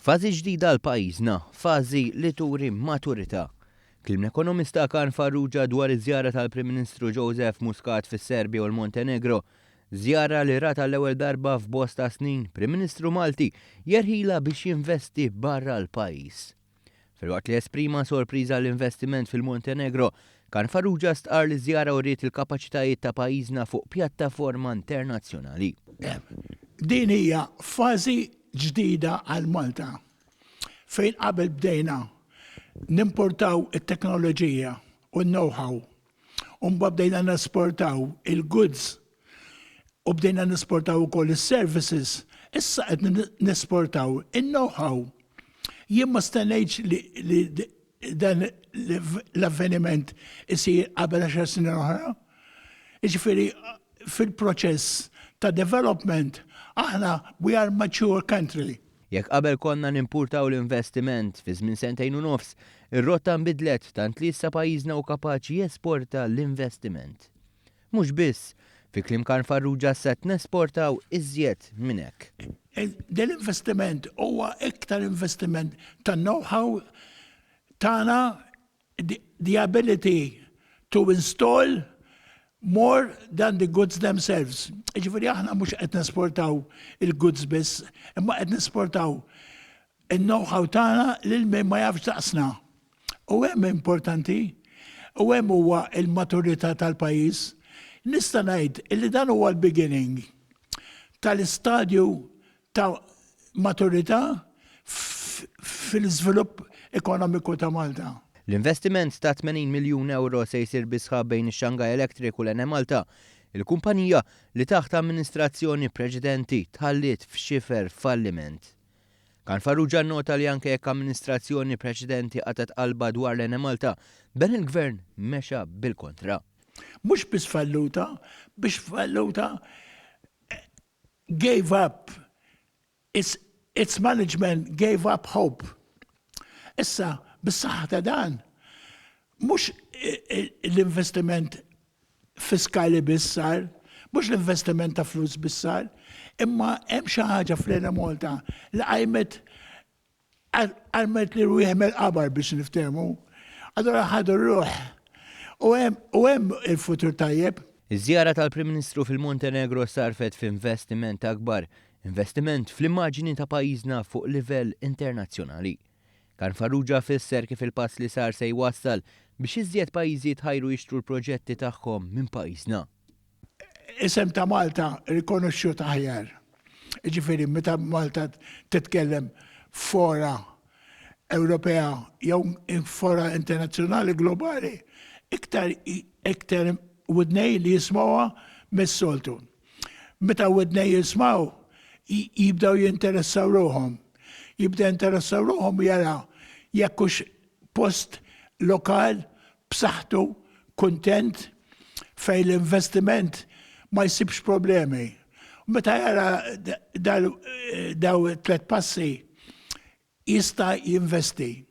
Fażi ġdida għal pajjiżna, fażi li turi maturità. Klim l-ekonomista Kan Farrugia dwar iż-żjara tal-Prim Ministru Joseph Muscat fis-Serbja u l-Montenegro, żjara li rata l-ewwel darba f'bosta snin Prim Ministru Malti jerħila biex jinvesti barra l-pajjiż. Filwaqt li esprima sorpriża l-investiment fil-Montenegro, Kan Farrugia stqar li żjara uriet il-kapaċitajiet ta' pajjiżna fuq pjattaforma internazzjonali. Din hija fażi ġdida għal Malta fejn qabel bdejna nimportaw it-teknoloġija u n-know-how u mbagħad bdejna nesportaw il-goods u bdejna nesportaw ukoll is-services, issa qed nesportaw in-know-how. Jien ma stennejtx li dan l-avveniment isir qabel 10 snin oħra. Jiġifieri fil-proċess ta' development aħna we are mature country. Jekk qabel konna nimpurtaw l-investiment fi żmien sentejn u nofs, ir-rotta nbidlet tant li issa pajjiżna hu kapaċi jesporta l-investiment. Mhux biss, fi kliem Kan Farrugia set nesportaw iżjed minn hekk. Del-investiment huwa iktar investiment ta' know-how tagħna, the ability to install more than the goods themselves. Ġifieri aħna mhux qed nesportaw il-goods biss, imma qed nesportaw il-know-how tagħna lil min ma jafx daqsna. U hemm importanti, u hemm huwa l-maturità tal-pajjiż. Nista' ngħid illi dan huwa l-beginning tal-istadju ta' maturità fil-iżvilupp ekonomiku ta' Malta. L-investiment ta' 80 miljun euro se jsir bisħab bejn ix-Shanghai Electric u l-Ene Malta, il-kumpanija li taħt amministrazzjoni preċedenti tħallit f'xifer falliment. Kan Farrugia nnota li anke jekk amministrazzjoni preċedenti qatet qalba dwar l-Ene Malta, dan il-gvern mexa bil-kontra. Mhux biss falluta, biex falluta gave up, its management gave up hope. Issa, bis-saħħa ta' dan, mhux l-investiment fiskali biss sar, mhux l-investiment ta' flus biss sar, imma hemm xi ħaġa fl-Ene Malta li għajmet li jagħmel qabar biex niftehmu. Allura ħadu ruħ. U hemm il-futur tajjeb. Iż-żjara tal-Prim Ministru fil-Montenegro sarfet f'investiment akbar, investiment fl-immaġini ta' pajjiżna fuq livell internazzjonali. Kan Farrugia fisser kif il-pass li sar se jwassal biex iżjed pajjiżi tħajru jixtru l-proġetti tagħhom minn pajjiżna. Isem ta' Malta rikonoxxut aħjar. Ġifieri meta Malta titkellem fora Ewropea jew fora internazzjonali globali, iktar widnej li jismawha mis-soltu. Meta widnej jismaw, jibdew jinteressaw ruhom. Jibda interessaw ruhom jara jekkux post lokal b'saħħtu kuntent fejn l-investiment ma jsibx problemi. Meta jara daw 3 passi jista' jinvesti.